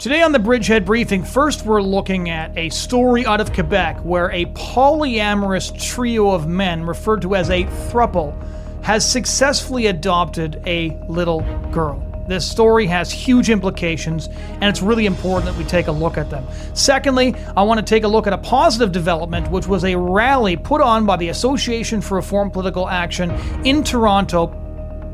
Today on the Bridgehead Briefing, first we're looking at a story out of Quebec where a polyamorous trio of men, referred to as a throuple, has successfully adopted a little girl. This story has huge implications, and it's really important that we take a look at them. Secondly, I want to take a look at a positive development, which was a rally put on by the Association for Reform Political Action in Toronto,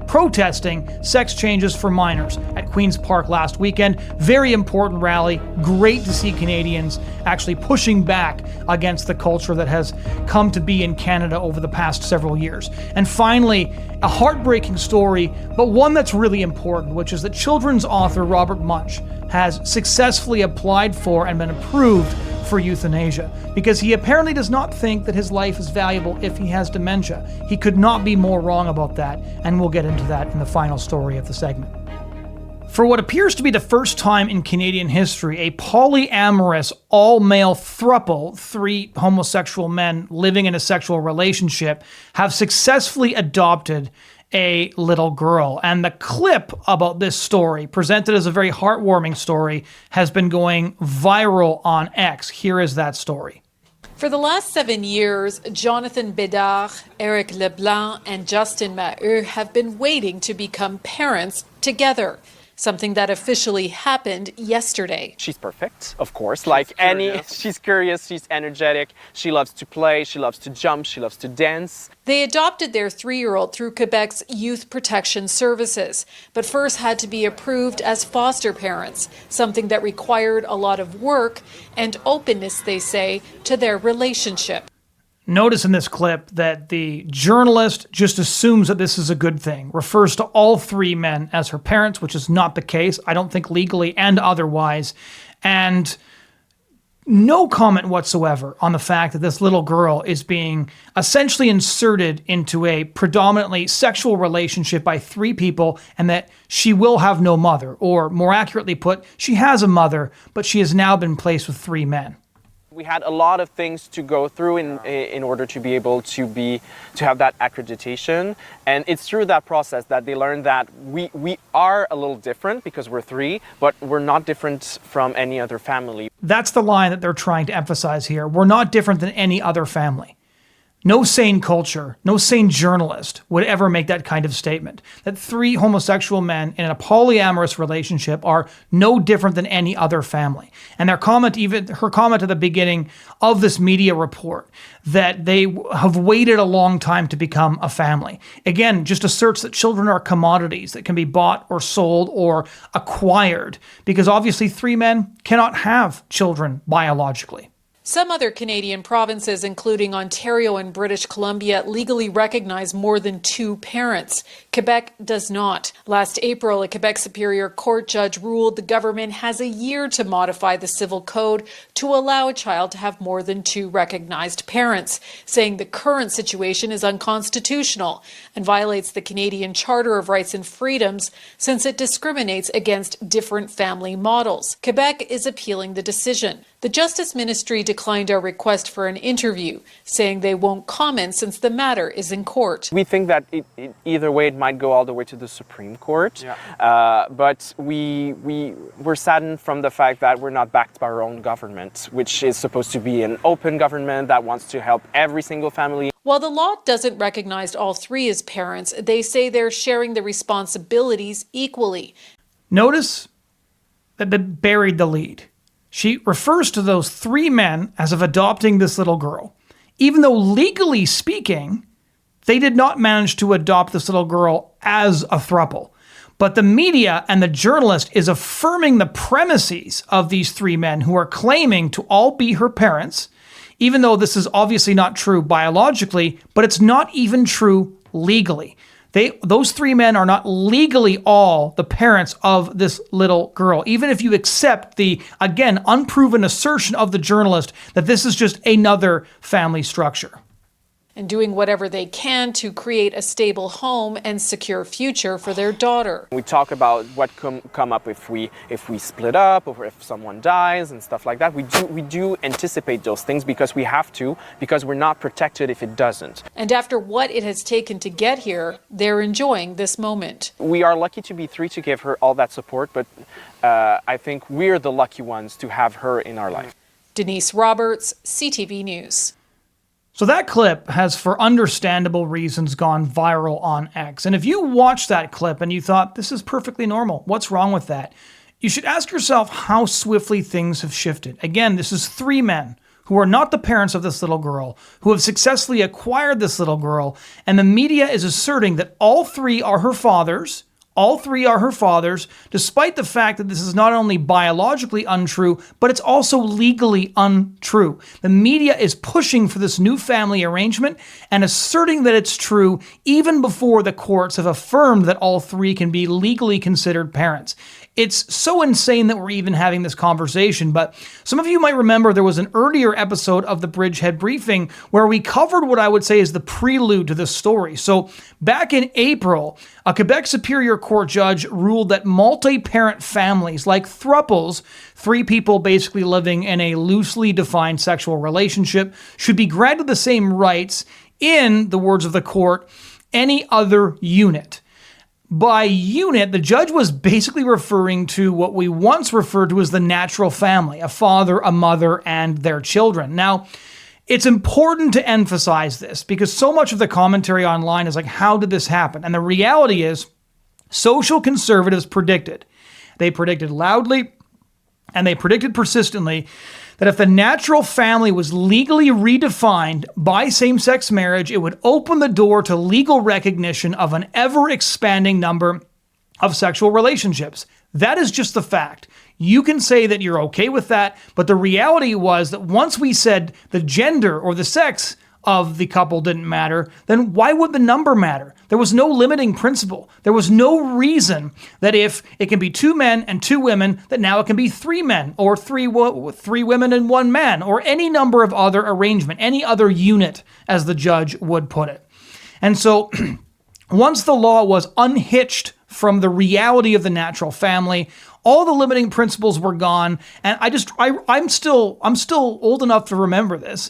protesting sex changes for minors at Queen's Park last weekend. Very important rally. Great to see Canadians actually pushing back against the culture that has come to be in Canada over the past several years. And finally, a heartbreaking story, but one that's really important, which is that children's author Robert Munsch has successfully applied for and been approved for euthanasia, because he apparently does not think that his life is valuable if he has dementia. He could not be more wrong about that, and we'll get into that in the final story of the segment. For what appears to be the first time in Canadian history, a polyamorous all-male throuple, three homosexual men living in a sexual relationship, have successfully adopted a little girl. And the clip about this story, presented as a very heartwarming story, has been going viral on X. Here is that story. For the last 7 years, Jonathan Bédard, Eric Leblanc, and Justin Maheu have been waiting to become parents together. Something that officially happened yesterday. She's perfect, of course. She's curious, she's energetic, she loves to play, she loves to jump, she loves to dance. They adopted their 3-year-old through Quebec's Youth Protection Services, but first had to be approved as foster parents, something that required a lot of work and openness, they say, to their relationship. Notice in this clip that the journalist just assumes that this is a good thing, refers to all three men as her parents, which is not the case, I don't think legally and otherwise, and no comment whatsoever on the fact that this little girl is being essentially inserted into a predominantly sexual relationship by three people, and that she will have no mother, or more accurately put, she has a mother, but she has now been placed with three men. We had a lot of things to go through in order to be able to have that accreditation, and it's through that process that they learned that we are a little different because we're three, but we're not different from any other family. That's the line that they're trying to emphasize here. We're not different than any other family. No sane culture, no sane journalist would ever make that kind of statement, that three homosexual men in a polyamorous relationship are no different than any other family. And her comment at the beginning of this media report, that they have waited a long time to become a family, again, just asserts that children are commodities that can be bought or sold or acquired, because obviously three men cannot have children biologically. Some other Canadian provinces, including Ontario and British Columbia, legally recognize more than two parents. Quebec does not. Last April, a Quebec Superior Court judge ruled the government has a year to modify the civil code to allow a child to have more than two recognized parents, saying the current situation is unconstitutional and violates the Canadian Charter of Rights and Freedoms since it discriminates against different family models. Quebec is appealing the decision. The Justice Ministry declined our request for an interview, saying they won't comment since the matter is in court. We think that either way it might go all the way to the Supreme Court, but we're saddened from the fact that we're not backed by our own government, which is supposed to be an open government that wants to help every single family. While the law doesn't recognize all three as parents, they say they're sharing the responsibilities equally. Notice that they buried the lead. She refers to those three men as of adopting this little girl, even though legally speaking, they did not manage to adopt this little girl as a throuple. But the media and the journalist is affirming the premises of these three men who are claiming to all be her parents, even though this is obviously not true biologically, but it's not even true legally. Those three men are not legally all the parents of this little girl, even if you accept the, again, unproven assertion of the journalist that this is just another family structure. and doing whatever they can to create a stable home and secure future for their daughter. We talk about what come up if we split up or if someone dies and stuff like that. We do anticipate those things because we have to, because we're not protected if it doesn't. And after what it has taken to get here, they're enjoying this moment. We are lucky to be three to give her all that support, but I think we're the lucky ones to have her in our life. Denise Roberts, CTV News. So that clip has, for understandable reasons, gone viral on X. And if you watched that clip and you thought, this is perfectly normal, what's wrong with that? You should ask yourself how swiftly things have shifted. Again, this is three men who are not the parents of this little girl, who have successfully acquired this little girl, and the media is asserting that all three are her fathers. All three are her fathers, despite the fact that this is not only biologically untrue, but it's also legally untrue. The media is pushing for this new family arrangement and asserting that it's true even before the courts have affirmed that all three can be legally considered parents. It's so insane that we're even having this conversation, but some of you might remember there was an earlier episode of the Bridgehead briefing where we covered what I would say is the prelude to this story. So back in April, a Quebec Superior Court judge ruled that multi-parent families, like Throuples, three people basically living in a loosely defined sexual relationship, should be granted the same rights in, the words of the court, any other unit. By unit, the judge was basically referring to what we once referred to as the natural family, a father, a mother, and their children. Now, it's important to emphasize this because so much of the commentary online is like, how did this happen? And the reality is, social conservatives predicted. They predicted loudly and they predicted persistently that if the natural family was legally redefined by same-sex marriage, it would open the door to legal recognition of an ever-expanding number of sexual relationships. That is just the fact. You can say that you're okay with that, but the reality was that once we said the gender or the sex of the couple didn't matter, then why would the number matter? There was no limiting principle. There was no reason that if it can be two men and two women, that now it can be three men or three women and one man, or any number of other arrangement, any other unit, as the judge would put it. And so once the law was unhitched from the reality of the natural family, all the limiting principles were gone. And I'm still old enough to remember this.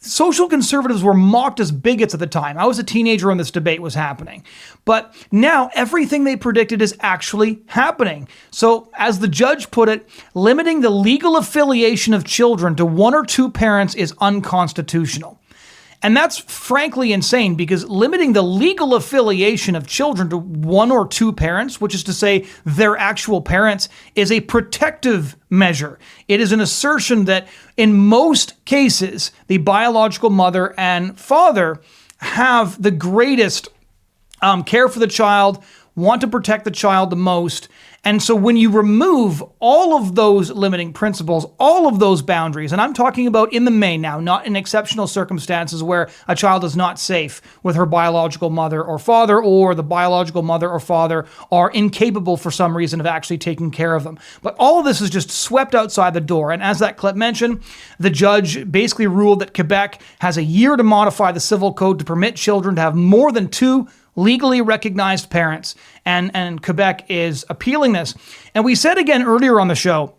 Social conservatives were mocked as bigots at the time. I was a teenager when this debate was happening. But now everything they predicted is actually happening. So as the judge put it, limiting the legal affiliation of children to one or two parents is unconstitutional. And that's frankly insane because limiting the legal affiliation of children to one or two parents, which is to say their actual parents, is a protective measure. It is an assertion that in most cases, the biological mother and father have the greatest care for the child, want to protect the child the most. And so when you remove all of those limiting principles, all of those boundaries, and I'm talking about in the main now, not in exceptional circumstances where a child is not safe with her biological mother or father, or the biological mother or father are incapable for some reason of actually taking care of them. But all of this is just swept outside the door. And as that clip mentioned, the judge basically ruled that Quebec has a year to modify the civil code to permit children to have more than two legally recognized parents, and Quebec is appealing this. And we said again earlier on the show,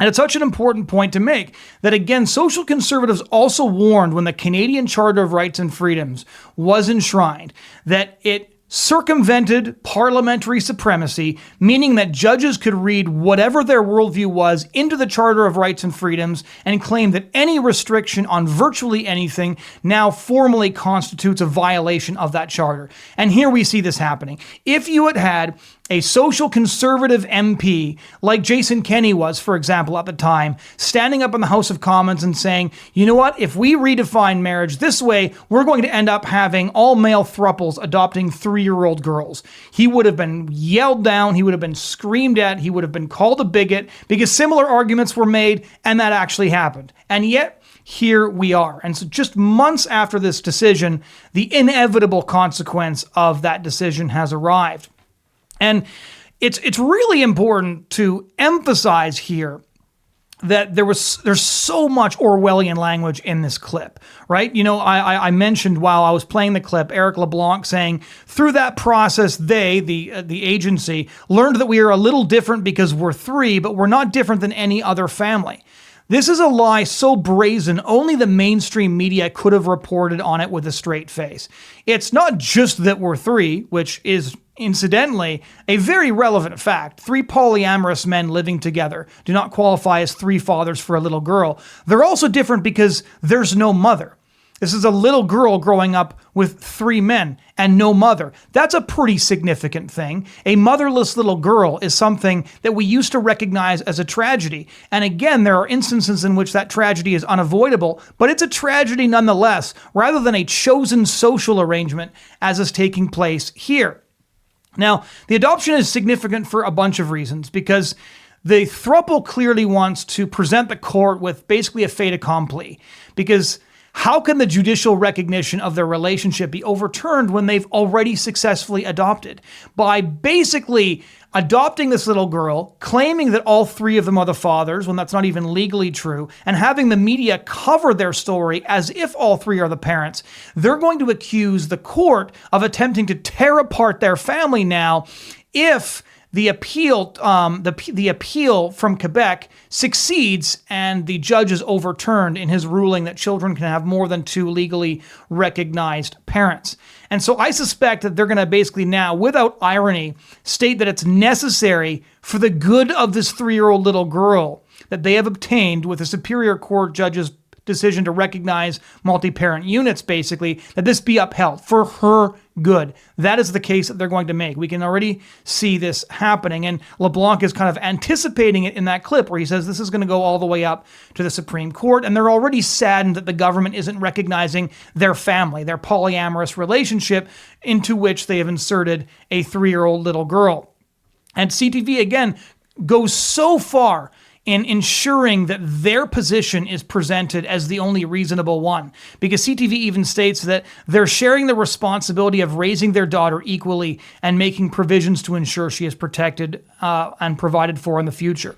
and it's such an important point to make, that again, social conservatives also warned when the Canadian Charter of Rights and Freedoms was enshrined that it circumvented parliamentary supremacy, meaning that judges could read whatever their worldview was into the Charter of Rights and Freedoms and claim that any restriction on virtually anything now formally constitutes a violation of that charter. And here we see this happening. If you had a social conservative MP, like Jason Kenney was, for example, at the time, standing up in the House of Commons and saying, you know what, if we redefine marriage this way, we're going to end up having all male Throuples adopting 3-year-old girls. He would have been yelled down, he would have been screamed at, he would have been called a bigot, because similar arguments were made, and that actually happened. And yet, here we are. And so just months after this decision, the inevitable consequence of that decision has arrived. And it's really important to emphasize here that there's so much Orwellian language in this clip, right? You know, I mentioned while I was playing the clip, Eric LeBlanc saying, through that process, they, the agency, learned that we are a little different because we're three, but we're not different than any other family. This is a lie so brazen, only the mainstream media could have reported on it with a straight face. It's not just that we're three, which is incidentally a very relevant fact. 3 polyamorous men living together do not qualify as 3 fathers for a little girl. They're also different because there's no mother. This is a little girl growing up with 3 men and no mother. That's a pretty significant thing. A motherless little girl is something that we used to recognize as a tragedy. And again, there are instances in which that tragedy is unavoidable, but it's a tragedy nonetheless, rather than a chosen social arrangement as is taking place here. Now, the adoption is significant for a bunch of reasons, because the throuple clearly wants to present the court with basically a fait accompli, because how can the judicial recognition of their relationship be overturned when they've already successfully adopted? By basically adopting this little girl, claiming that all 3 of them are the fathers, when that's not even legally true, and having the media cover their story as if all 3 are the parents, they're going to accuse the court of attempting to tear apart their family now if the appeal, the appeal from Quebec succeeds and the judge is overturned in his ruling that children can have more than 2 legally recognized parents. And so I suspect that they're going to basically now, without irony, state that it's necessary for the good of this 3-year-old little girl that they have obtained with the Superior Court judge's decision to recognize multi-parent units, basically, that this be upheld for her good. That is the case that they're going to make. We can already see this happening, and LeBlanc is kind of anticipating it in that clip where he says this is going to go all the way up to the Supreme Court, and they're already saddened that the government isn't recognizing their family, their polyamorous relationship into which they have inserted a 3-year-old little girl. And CTV, again, goes so far in ensuring that their position is presented as the only reasonable one. Because CTV even states that they're sharing the responsibility of raising their daughter equally and making provisions to ensure she is protected and provided for in the future.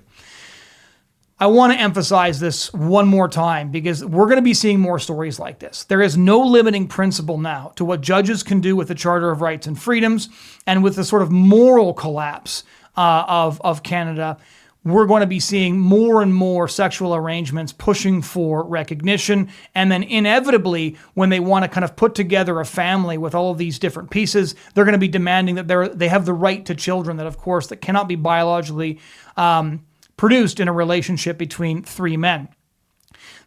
I want to emphasize this one more time because we're going to be seeing more stories like this. There is no limiting principle now to what judges can do with the Charter of Rights and Freedoms and with the sort of moral collapse of Canada. We're going to be seeing more and more sexual arrangements pushing for recognition. And then inevitably, when they want to kind of put together a family with all of these different pieces, they're going to be demanding that they have the right to children that, of course, that cannot be biologically produced in a relationship between 3 men.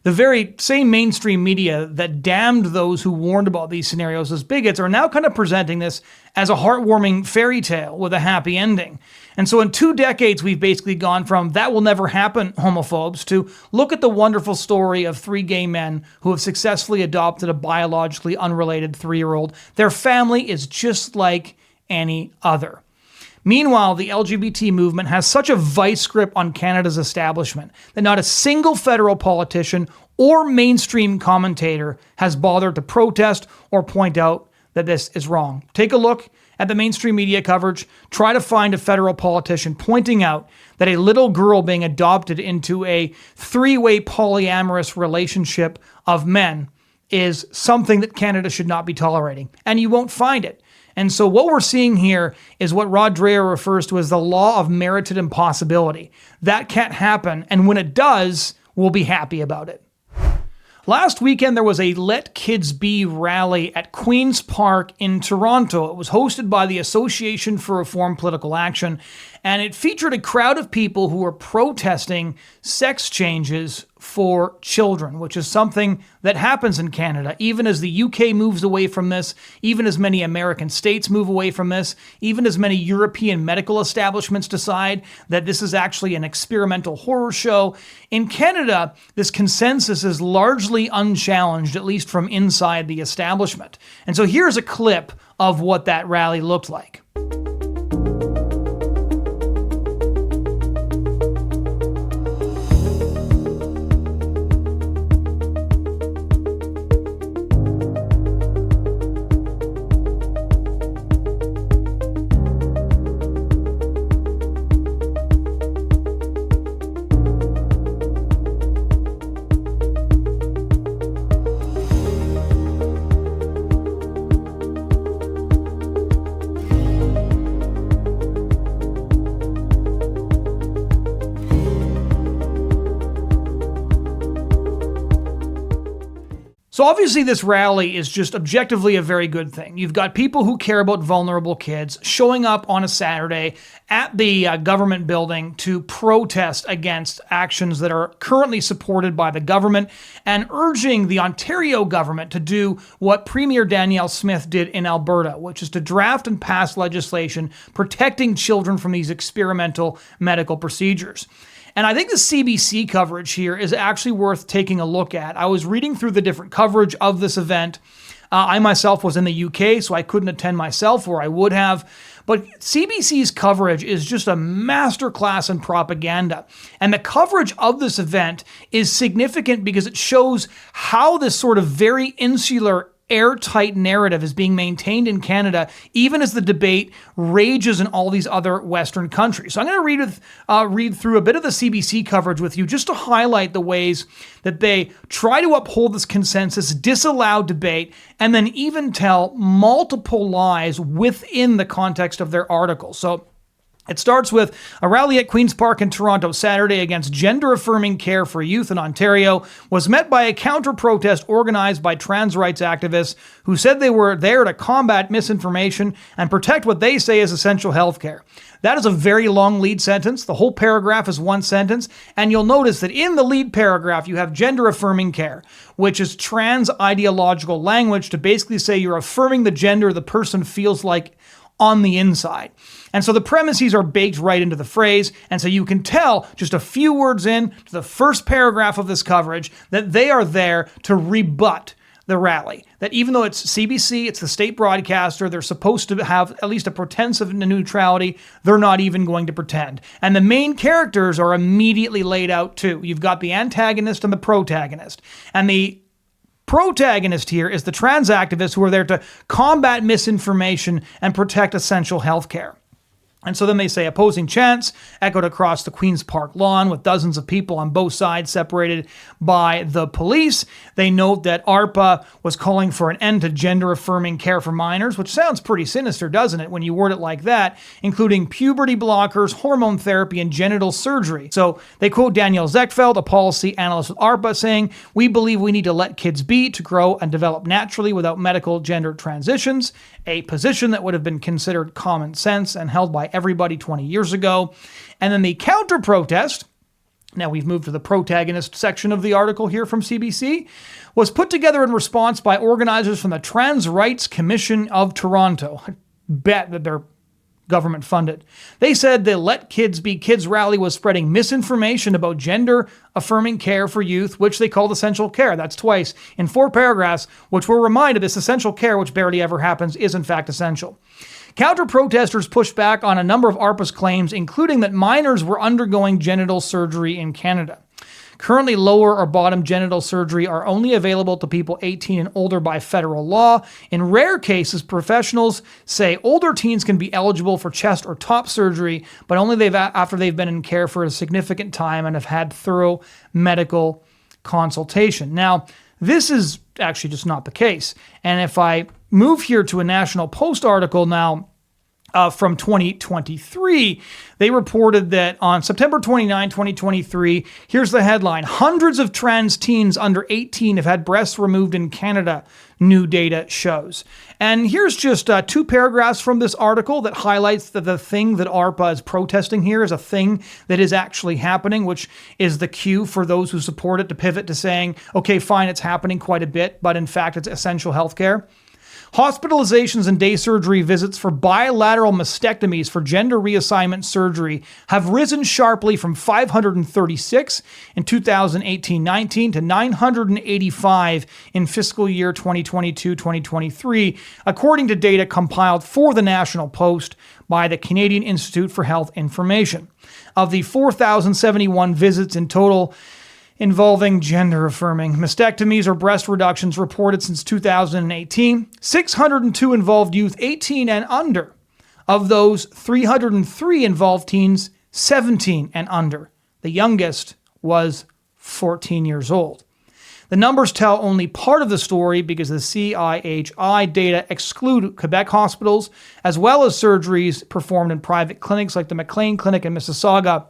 The very same mainstream media that damned those who warned about these scenarios as bigots are now kind of presenting this as a heartwarming fairy tale with a happy ending. And so in 2 decades, we've basically gone from that will never happen homophobes to look at the wonderful story of 3 gay men who have successfully adopted a biologically unrelated 3-year-old. Their family is just like any other. Meanwhile, the LGBT movement has such a vice grip on Canada's establishment that not a single federal politician or mainstream commentator has bothered to protest or point out that this is wrong. Take a look at the mainstream media coverage. Try to find a federal politician pointing out that a little girl being adopted into a 3-way polyamorous relationship of men is something that Canada should not be tolerating. And you won't find it. And so what we're seeing here is what Rod Dreher refers to as the law of merited impossibility. That can't happen, and when it does, we'll be happy about it. Last weekend, there was a Let Kids Be rally at Queen's Park in Toronto. It was hosted by the Association for Reform Political Action, and it featured a crowd of people who were protesting sex changes for children, which is something that happens in Canada, even as the UK moves away from this, even as many American states move away from this, even as many European medical establishments decide that this is actually an experimental horror show. In Canada, this consensus is largely unchallenged, at least from inside the establishment. And so here's a clip of what that rally looked like. So obviously this rally is just objectively a very good thing. You've got people who care about vulnerable kids showing up on a Saturday at the government building to protest against actions that are currently supported by the government and urging the Ontario government to do what Premier Danielle Smith did in Alberta, which is to draft and pass legislation protecting children from these experimental medical procedures. And I think the CBC coverage here is actually worth taking a look at. I was reading through the different coverage of this event. I myself was in the UK, so I couldn't attend myself, or I would have. But CBC's coverage is just a masterclass in propaganda. And the coverage of this event is significant because it shows how this sort of very insular, airtight narrative is being maintained in Canada, even as the debate rages in all these other Western countries. So I'm going to read through a bit of the CBC coverage with you just to highlight the ways that they try to uphold this consensus, disallow debate, and then even tell multiple lies within the context of their article. So it starts with a rally at Queen's Park in Toronto Saturday against gender-affirming care for youth in Ontario was met by a counter-protest organized by trans rights activists who said they were there to combat misinformation and protect what they say is essential health care. That is a very long lead sentence. The whole paragraph is one sentence, and you'll notice that in the lead paragraph you have gender-affirming care, which is trans ideological language to basically say you're affirming the gender the person feels like on the inside. And so the premises are baked right into the phrase, and so you can tell just a few words in to the first paragraph of this coverage that they are there to rebut the rally. That even though it's CBC, it's the state broadcaster, they're supposed to have at least a pretense of neutrality, they're not even going to pretend. And the main characters are immediately laid out too. You've got the antagonist and the protagonist. And the protagonist here is the trans activists who are there to combat misinformation and protect essential health care. And so then they say opposing chants echoed across the Queen's Park lawn with dozens of people on both sides separated by the police. They note that ARPA was calling for an end to gender-affirming care for minors, which sounds pretty sinister, doesn't it, when you word it like that, including puberty blockers, hormone therapy, and genital surgery. So they quote Danielle Zechfeld, a policy analyst with ARPA, saying, "We believe we need to let kids be, to grow and develop naturally without medical gender transitions," a position that would have been considered common sense and held by everybody 20 years ago. And then the counter-protest, now we've moved to the protagonist section of the article here from CBC, was put together in response by organizers from the Trans Rights Commission of Toronto. I bet that they're government funded. They said the Let Kids Be Kids rally was spreading misinformation about gender-affirming care for youth, which they called essential care. That's twice in 4 paragraphs, which were reminded this essential care, which barely ever happens, is in fact essential. Counter-protesters pushed back on a number of ARPA's claims, including that minors were undergoing genital surgery in Canada. Currently, lower or bottom genital surgery are only available to people 18 and older by federal law. In rare cases, professionals say older teens can be eligible for chest or top surgery, but only after they've been in care for a significant time and have had thorough medical consultation. Now, this is actually just not the case. And if I move here to a National Post article now, from 2023, they reported that on September 29, 2023, here's the headline: hundreds of trans teens under 18 have had breasts removed in Canada, new data shows. And here's just 2 paragraphs from this article that highlights that the thing that ARPA is protesting here is a thing that is actually happening, which is the cue for those who support it to pivot to saying, okay, fine, it's happening quite a bit, but in fact, it's essential healthcare. Hospitalizations and day surgery visits for bilateral mastectomies for gender reassignment surgery have risen sharply from 536 in 2018-19 to 985 in fiscal year 2022-2023, according to data compiled for the National Post by the Canadian Institute for Health Information. Of the 4,071 visits in total involving gender-affirming mastectomies or breast reductions reported since 2018, 602 involved youth 18 and under. Of those, 303 involved teens 17 and under. The youngest was 14 years old. The numbers tell only part of the story because the CIHI data exclude Quebec hospitals, as well as surgeries performed in private clinics like the McLean Clinic in Mississauga,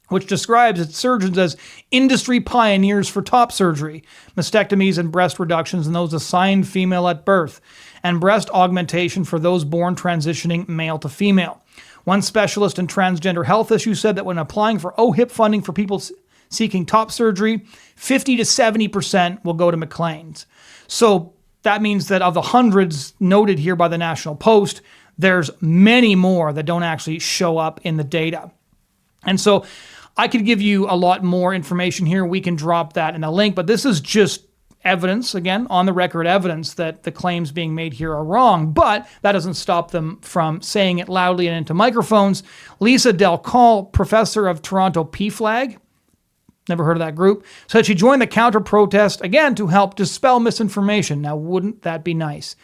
which describes its surgeons as industry pioneers for top surgery, mastectomies and breast reductions in those assigned female at birth, and breast augmentation for those born transitioning male to female. One specialist in transgender health issues said that when applying for OHIP funding for people seeking top surgery, 50 to 70% will go to McLean's. So that means that of the hundreds noted here by the National Post, there's many more that don't actually show up in the data. And so I could give you a lot more information here. We can drop that in a link, but this is just evidence, again, on the record evidence that the claims being made here are wrong, but that doesn't stop them from saying it loudly and into microphones. Lisa Del Col, professor of Toronto PFLAG, never heard of that group, said she joined the counter-protest, again, to help dispel misinformation. Now, wouldn't that be nice?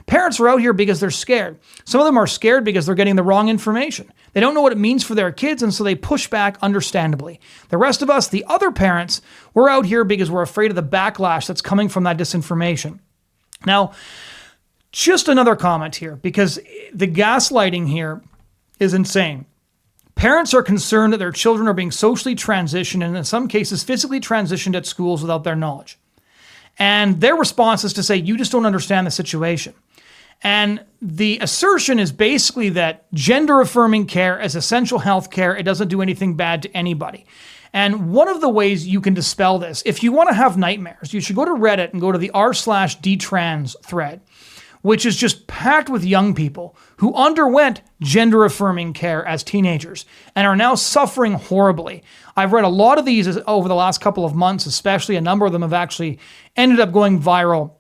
Parents are out here because they're scared. Some of them are scared because they're getting the wrong information. They don't know what it means for their kids, and so they push back understandably. The rest of us, the other parents, we're out here because we're afraid of the backlash that's coming from that disinformation. Now, just another comment here, because the gaslighting here is insane. Parents are concerned that their children are being socially transitioned and in some cases physically transitioned at schools without their knowledge. And their response is to say, you just don't understand the situation. And the assertion is basically that gender-affirming care is essential health care. It doesn't do anything bad to anybody. And one of the ways you can dispel this, if you want to have nightmares, you should go to Reddit and go to the r/dtrans thread, which is just packed with young people who underwent gender-affirming care as teenagers and are now suffering horribly. I've read a lot of these over the last couple of months, especially. A number of them have actually ended up going viral.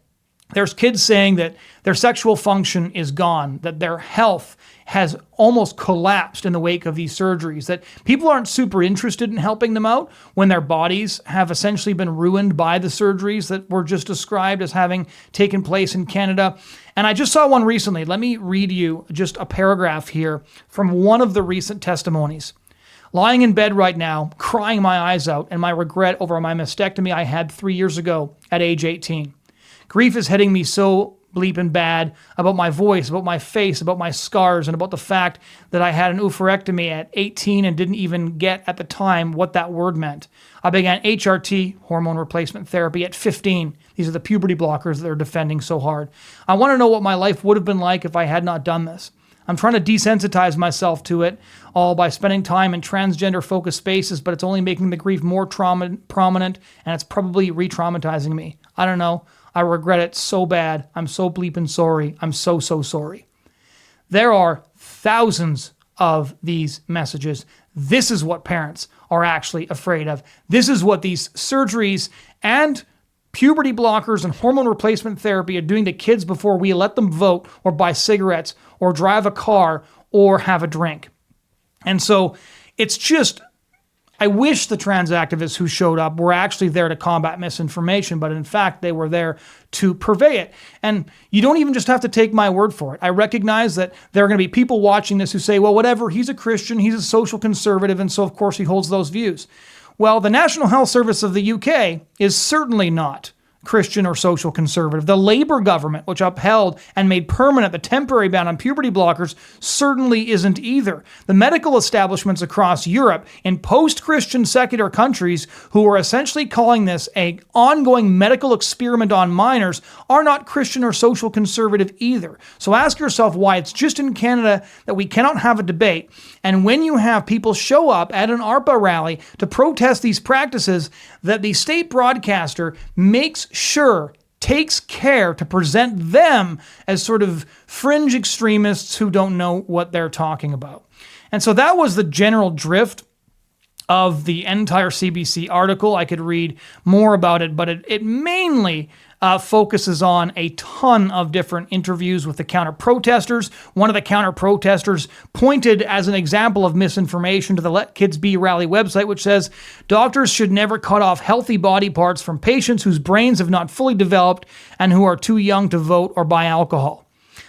There's kids saying that their sexual function is gone, that their health has almost collapsed in the wake of these surgeries, that people aren't super interested in helping them out when their bodies have essentially been ruined by the surgeries that were just described as having taken place in Canada. And I just saw one recently. Let me read you just a paragraph here from one of the recent testimonies. Lying in bed right now, crying my eyes out and my regret over my mastectomy I had 3 years ago at age 18. Grief is hitting me so bleeping bad about my voice, about my face, about my scars, and about the fact that I had an oophorectomy at 18 and didn't even get at the time what that word meant. I began HRT, hormone replacement therapy, at 15. These are the puberty blockers that they're defending so hard. I want to know what my life would have been like if I had not done this. I'm trying to desensitize myself to it all by spending time in transgender-focused spaces, but it's only making the grief more prominent, and it's probably re-traumatizing me. I don't know. I regret it so bad. I'm so bleeping sorry. I'm so sorry. There are thousands of these messages. This is what parents are actually afraid of. This is what these surgeries and puberty blockers and hormone replacement therapy are doing to kids before we let them vote or buy cigarettes or drive a car or have a drink. And so it's just, I wish the trans activists who showed up were actually there to combat misinformation, but in fact, they were there to purvey it. And you don't even just have to take my word for it. I recognize that there are going to be people watching this who say, well, whatever, he's a Christian, he's a social conservative, and so of course he holds those views. Well, the National Health Service of the UK is certainly not Christian or social conservative. The Labour government, which upheld and made permanent the temporary ban on puberty blockers, certainly isn't either. The medical establishments across Europe in post-Christian secular countries who are essentially calling this an ongoing medical experiment on minors are not Christian or social conservative either. So ask yourself why it's just in Canada that we cannot have a debate. And when you have people show up at an ARPA rally to protest these practices, that the state broadcaster takes care to present them as sort of fringe extremists who don't know what they're talking about. And so that was the general drift of the entire CBC article. I could read more about it, but it mainly focuses on a ton of different interviews with the counter-protesters. One of the counter-protesters pointed as an example of misinformation to the Let Kids Be rally website, which says, doctors should never cut off healthy body parts from patients whose brains have not fully developed and who are too young to vote or buy alcohol.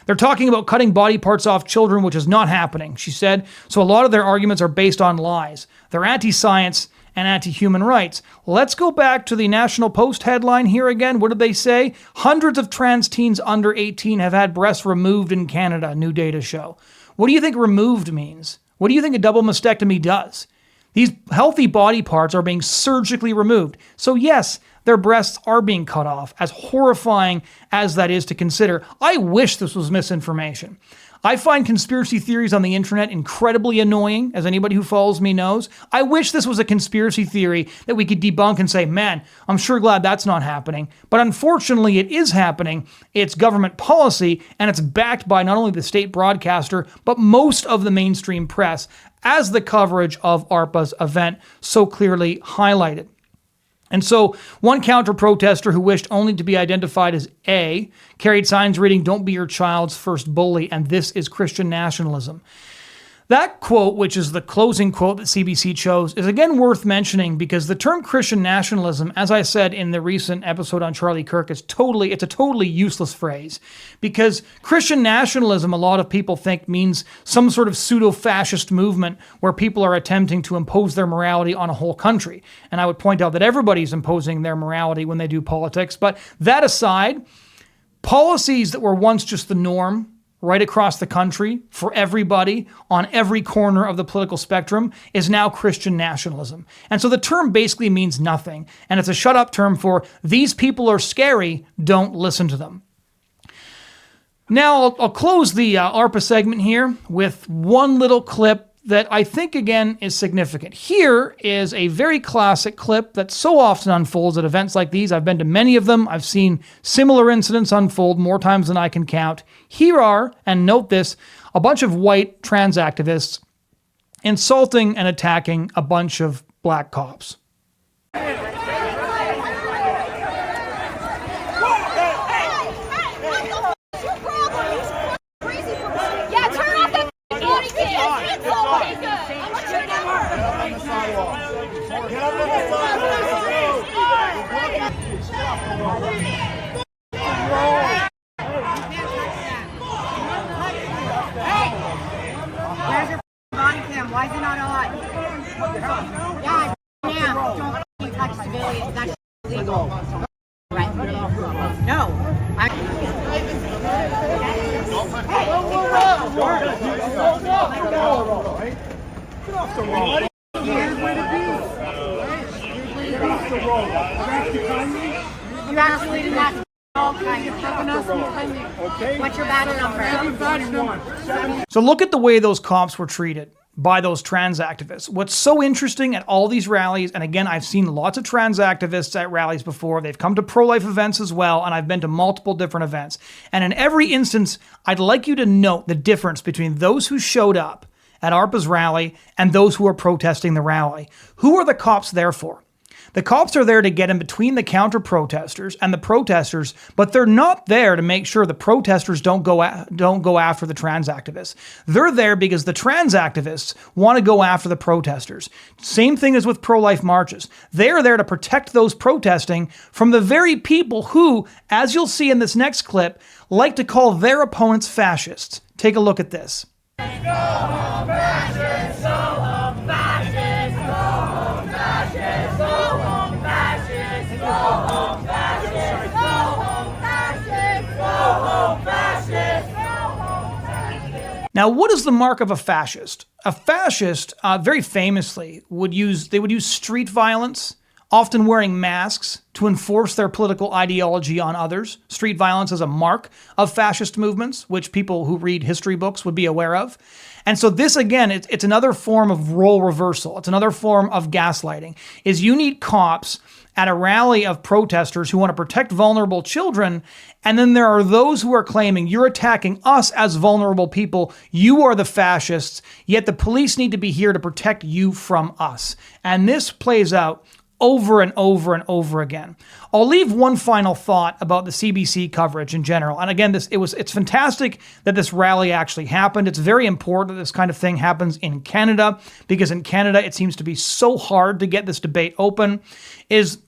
They're talking about cutting body parts off children, which is not happening, she said. So a lot of their arguments are based on lies. They're anti-science and anti-human rights. Let's go back to the National Post headline here again. What did they say? Hundreds of trans teens under 18 have had breasts removed in Canada, new data show. What do you think removed means? What do you think a double mastectomy does? These healthy body parts are being surgically removed. So yes, their breasts are being cut off, as horrifying as that is to consider. I wish this was misinformation. I find conspiracy theories on the internet incredibly annoying, as anybody who follows me knows. I wish this was a conspiracy theory that we could debunk and say, man, I'm sure glad that's not happening. But unfortunately, it is happening. It's government policy, and it's backed by not only the state broadcaster, but most of the mainstream press, as the coverage of ARPA's event so clearly highlighted. And so one counter-protester who wished only to be identified as A carried signs reading, "Don't be your child's first bully, and this is Christian nationalism." That quote, which is the closing quote that CBC chose, is again worth mentioning because the term Christian nationalism, as I said in the recent episode on Charlie Kirk, it's a totally useless phrase. Because Christian nationalism, a lot of people think, means some sort of pseudo-fascist movement where people are attempting to impose their morality on a whole country. And I would point out that everybody's imposing their morality when they do politics. But that aside, policies that were once just the norm right across the country for everybody on every corner of the political spectrum is now Christian nationalism. And so the term basically means nothing. And it's a shut-up term for these people are scary, don't listen to them. Now, I'll close the ARPA segment here with one little clip that I think, again, is significant. Here is a very classic clip that so often unfolds at events like these. I've been to many of them. I've seen similar incidents unfold more times than I can count. Here are, and note this, a bunch of white trans activists insulting and attacking a bunch of black cops. Why is it not on? Yeah, now don't touch civilians. That's illegal. Right? No. Get off the road. You actually did not. Okay. What's your battle number? So look at the way those cops were treated by those trans activists. What's so interesting at all these rallies, and again, I've seen lots of trans activists at rallies before. They've come to pro-life events as well, and I've been to multiple different events. And in every instance, I'd like you to note the difference between those who showed up at ARPA's rally and those who are protesting the rally. Who are the cops there for? The cops are there to get in between the counter-protesters and the protesters, but they're not there to make sure the protesters don't go after the trans activists. They're there because the trans activists want to go after the protesters. Same thing as with pro-life marches. They're there to protect those protesting from the very people who, as you'll see in this next clip, like to call their opponents fascists. Take a look at this. Go home, fascists! Go home, fascists! Go home, fascists! Go home, fascists! Go home, fascists! Go home, fascists! Go home, fascists! Go home, fascists! Now, what is the mark of a fascist? A fascist, very famously, would use street violence, often wearing masks to enforce their political ideology on others. Street violence is a mark of fascist movements, which people who read history books would be aware of. And so this, again, it's another form of role reversal. It's another form of gaslighting, is you need cops at a rally of protesters who want to protect vulnerable children, and then there are those who are claiming you're attacking us as vulnerable people, you are the fascists, yet the police need to be here to protect you from us. And this plays out over and over and over again. I'll leave one final thought about the CBC coverage in general. And again, it's fantastic that this rally actually happened. It's very important that this kind of thing happens in Canada, because in Canada it seems to be so hard to get this debate open. Is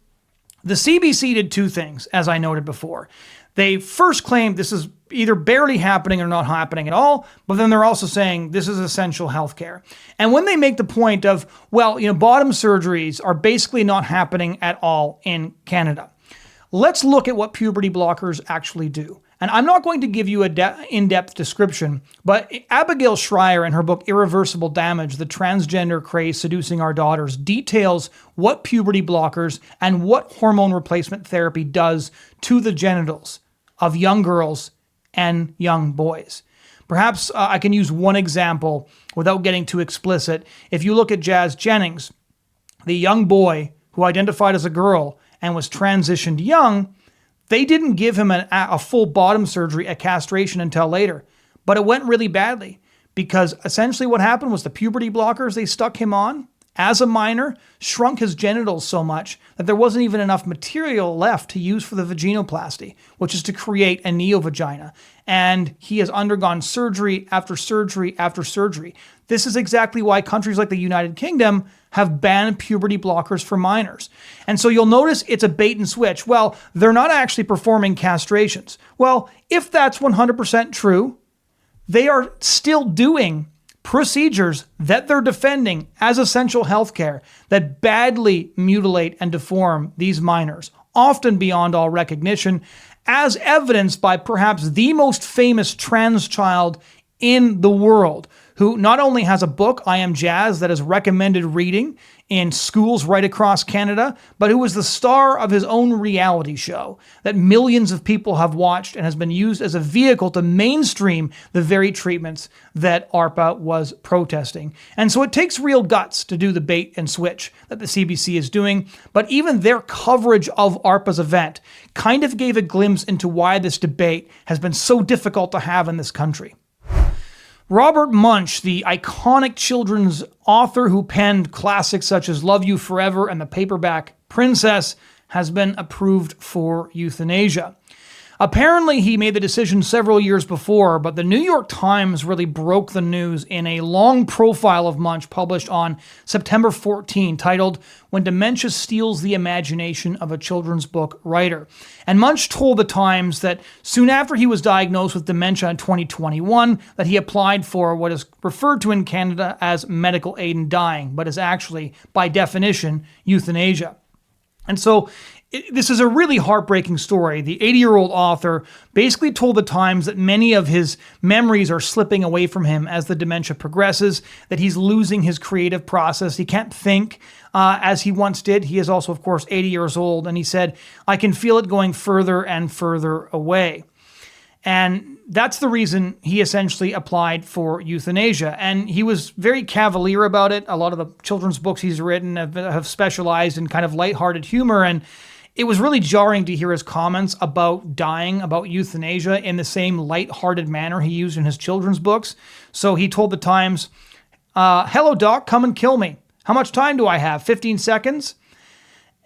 the CBC did two things, as I noted before. They first claimed this is either barely happening or not happening at all, but then they're also saying this is essential healthcare. And when they make the point of, well, bottom surgeries are basically not happening at all in Canada, let's look at what puberty blockers actually do. And I'm not going to give you an in-depth description, but Abigail Schreier in her book Irreversible Damage, The Transgender Craze Seducing Our Daughters, details what puberty blockers and what hormone replacement therapy does to the genitals of young girls and young boys. Perhaps I can use one example without getting too explicit. If you look at Jazz Jennings, the young boy who identified as a girl and was transitioned young, they didn't give him a full bottom surgery, a castration, until later. But it went really badly because essentially what happened was the puberty blockers they stuck him on as a minor shrunk his genitals so much that there wasn't even enough material left to use for the vaginoplasty, which is to create a neovagina. And he has undergone surgery after surgery after surgery. This is exactly why countries like the United Kingdom have banned puberty blockers for minors. And so you'll notice it's a bait and switch. Well, they're not actually performing castrations. Well, if that's 100% true, they are still doing procedures that they're defending as essential healthcare that badly mutilate and deform these minors, often beyond all recognition, as evidenced by perhaps the most famous trans child in the world, who not only has a book, I Am Jazz, that is recommended reading in schools right across Canada, but who was the star of his own reality show that millions of people have watched and has been used as a vehicle to mainstream the very treatments that ARPA was protesting. And so it takes real guts to do the bait and switch that the CBC is doing, but even their coverage of ARPA's event kind of gave a glimpse into why this debate has been so difficult to have in this country. Robert Munsch, the iconic children's author who penned classics such as Love You Forever and The Paperback Princess, has been approved for euthanasia. Apparently, he made the decision several years before, but the New York Times really broke the news in a long profile of Munsch published on September 14, titled When Dementia Steals the Imagination of a Children's Book Writer. And Munsch told the Times that soon after he was diagnosed with dementia in 2021, that he applied for what is referred to in Canada as medical aid in dying, but is actually, by definition, euthanasia. And so this is a really heartbreaking story. The 80-year-old author basically told the Times that many of his memories are slipping away from him as the dementia progresses, that he's losing his creative process. He can't think as he once did. He is also, of course, 80 years old. And he said, I can feel it going further and further away. And that's the reason he essentially applied for euthanasia. And he was very cavalier about it. A lot of the children's books he's written have specialized in kind of lighthearted humor. And it was really jarring to hear his comments about dying, about euthanasia, in the same lighthearted manner he used in his children's books. So he told the Times, hello, doc, come and kill me. How much time do I have? 15 seconds?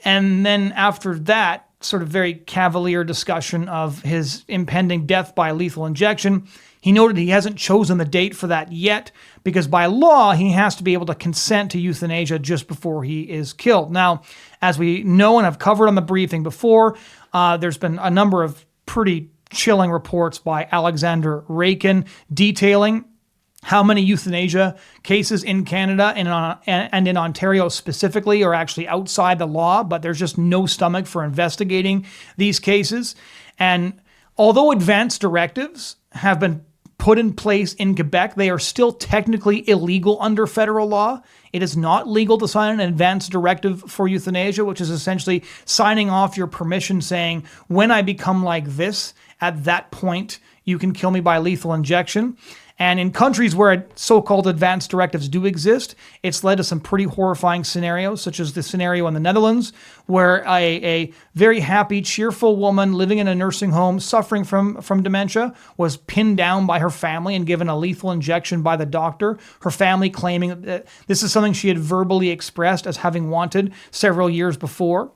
And then after that, sort of very cavalier discussion of his impending death by lethal injection, he noted he hasn't chosen the date for that yet because by law, he has to be able to consent to euthanasia just before he is killed. Now, as we know and have covered on the briefing before, there's been a number of pretty chilling reports by Alexander Rakin detailing how many euthanasia cases in Canada and in Ontario specifically are actually outside the law, but there's just no stomach for investigating these cases. And although advance directives have been put in place in Quebec, they are still technically illegal under federal law. It is not legal to sign an advance directive for euthanasia, which is essentially signing off your permission saying, when I become like this, at that point, you can kill me by lethal injection. And in countries where so-called advance directives do exist, it's led to some pretty horrifying scenarios, such as the scenario in the Netherlands, where a very happy, cheerful woman living in a nursing home suffering from dementia was pinned down by her family and given a lethal injection by the doctor, her family claiming that this is something she had verbally expressed as having wanted several years before.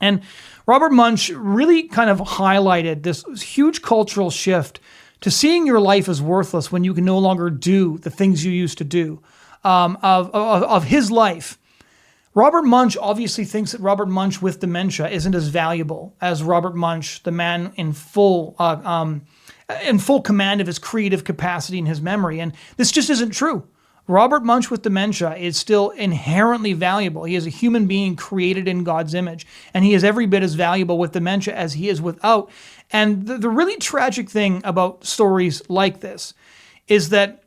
And Robert Munsch really kind of highlighted this huge cultural shift to seeing your life as worthless when you can no longer do the things you used to do, of his life. Robert Munsch obviously thinks that Robert Munsch with dementia isn't as valuable as Robert Munsch, the man in full command of his creative capacity and his memory. And this just isn't true. Robert Munsch with dementia is still inherently valuable. He is a human being created in God's image, and he is every bit as valuable with dementia as he is without. And the really tragic thing about stories like this is that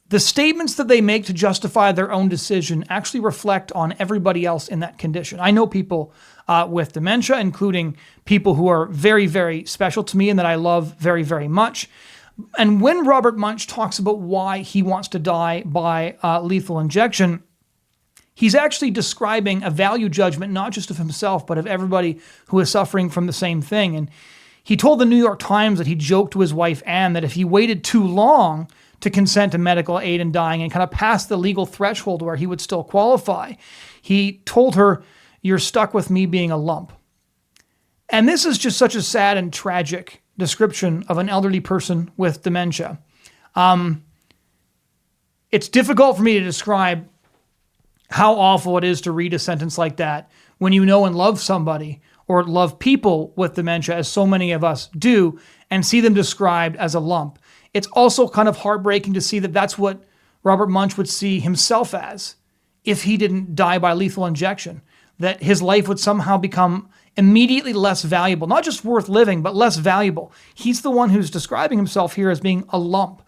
the statements that they make to justify their own decision actually reflect on everybody else in that condition. I know people with dementia, including people who are very, very special to me and that I love very, very much. And when Robert Munsch talks about why he wants to die by lethal injection, he's actually describing a value judgment not just of himself, but of everybody who is suffering from the same thing. And he told the New York Times that he joked to his wife, Anne, that if he waited too long to consent to medical aid in dying and kind of passed the legal threshold where he would still qualify, he told her, "You're stuck with me being a lump." And this is just such a sad and tragic description of an elderly person with dementia. It's difficult for me to describe how awful it is to read a sentence like that when you know and love somebody or love people with dementia, as so many of us do, and see them described as a lump. It's also kind of heartbreaking to see that that's what Robert Munsch would see himself as if he didn't die by lethal injection, that his life would somehow become immediately less valuable, not just worth living, but less valuable. He's the one who's describing himself here as being a lump,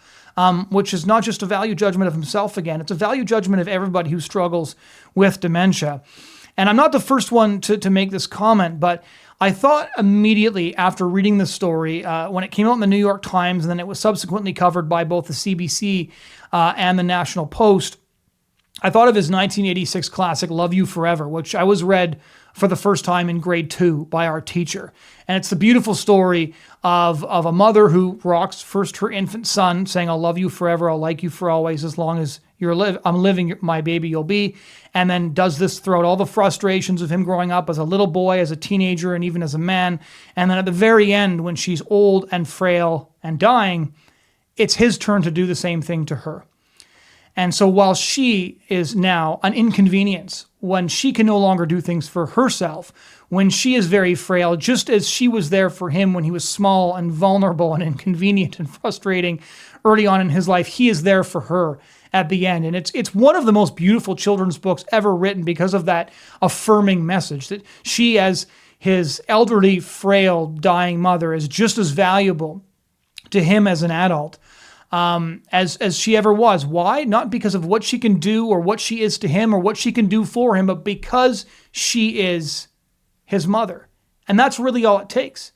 which is not just a value judgment of himself again, it's a value judgment of everybody who struggles with dementia. And I'm not the first one to make this comment, but I thought immediately after reading the story, when it came out in the New York Times, and then it was subsequently covered by both the CBC and the National Post, I thought of his 1986 classic, Love You Forever, which I was read for the first time in grade 2 by our teacher. And it's the beautiful story of a mother who rocks first her infant son, saying, "I'll love you forever, I'll like you for always, as long as I'm living, my baby you'll be," and then does this throughout all the frustrations of him growing up as a little boy, as a teenager, and even as a man. And then at the very end, when she's old and frail and dying, it's his turn to do the same thing to her. And so while she is now an inconvenience, when she can no longer do things for herself, when she is very frail, just as she was there for him when he was small and vulnerable and inconvenient and frustrating early on in his life, he is there for her at the end. And it's one of the most beautiful children's books ever written because of that affirming message that she, as his elderly, frail, dying mother, is just as valuable to him as an adult as she ever was. Why? Not because of what she can do or what she is to him or what she can do for him, but because she is his mother. And that's really all it takes.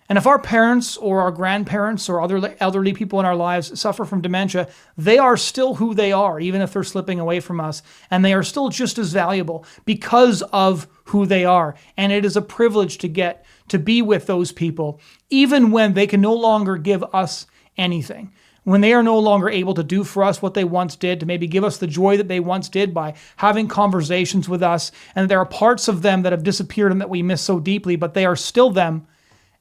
And if our parents or our grandparents or other elderly people in our lives suffer from dementia, they are still who they are, even if they're slipping away from us. And they are still just as valuable because of who they are. And it is a privilege to get to be with those people, even when they can no longer give us anything. When they are no longer able to do for us what they once did, to maybe give us the joy that they once did by having conversations with us, and there are parts of them that have disappeared and that we miss so deeply, but they are still them,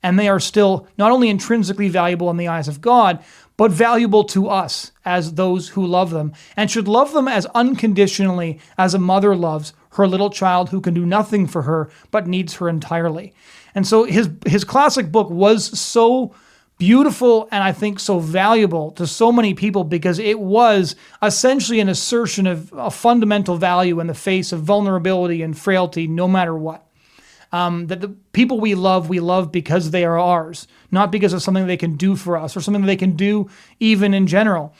and they are still not only intrinsically valuable in the eyes of God, but valuable to us as those who love them, and should love them as unconditionally as a mother loves her little child who can do nothing for her, but needs her entirely. And so his classic book was so beautiful and I think so valuable to so many people because it was essentially an assertion of a fundamental value in the face of vulnerability and frailty, no matter what. That the people we love because they are ours, not because of something they can do for us or something they can do even in general.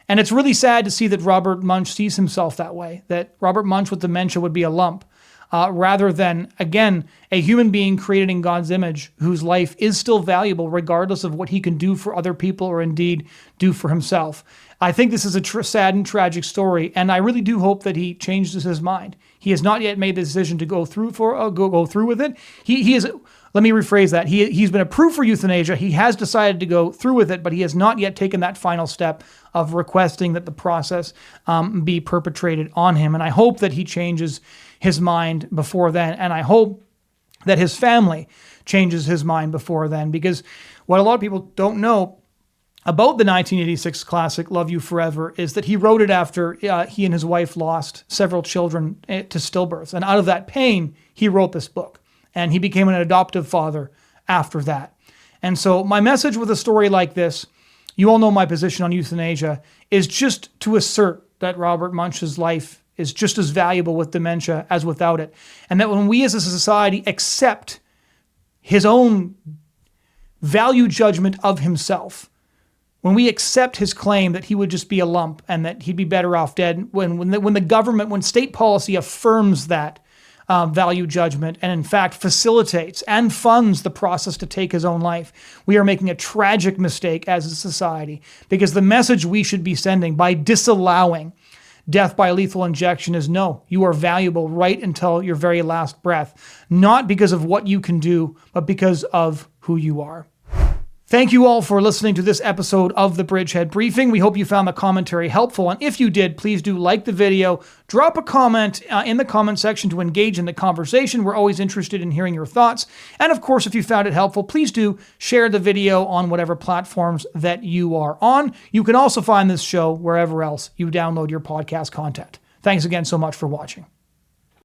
And it's really sad to see that Robert Munsch sees himself that way, that Robert Munsch with dementia would be a lump. Rather than, again, a human being created in God's image whose life is still valuable regardless of what he can do for other people or indeed do for himself. I think this is a sad and tragic story, and I really do hope that he changes his mind. He has not yet made the decision to go through with it. He is. Let me rephrase that. He's been approved for euthanasia. He has decided to go through with it, but he has not yet taken that final step of requesting that the process be perpetrated on him. And I hope that he changes his mind before then. And I hope that his family changes his mind before then, because what a lot of people don't know about the 1986 classic, Love You Forever, is that he wrote it after he and his wife lost several children to stillbirths. And out of that pain, he wrote this book. And he became an adoptive father after that. And so my message with a story like this, you all know my position on euthanasia, is just to assert that Robert Munsch's life is just as valuable with dementia as without it. And that when we as a society accept his own value judgment of himself, when we accept his claim that he would just be a lump and that he'd be better off dead, when the government, when state policy affirms that value judgment and in fact facilitates and funds the process to take his own life, we are making a tragic mistake as a society, because the message we should be sending by disallowing death by lethal injection is no, you are valuable right until your very last breath, not because of what you can do, but because of who you are. Thank you all for listening to this episode of the Bridgehead Briefing. We hope you found the commentary helpful, and if you did, please do like the video, drop a comment in the comment section to engage in the conversation. We're always interested in hearing your thoughts, and of course, if you found it helpful, please do share the video on whatever platforms that you are on. You can also find this show wherever else you download your podcast content. Thanks again so much for watching.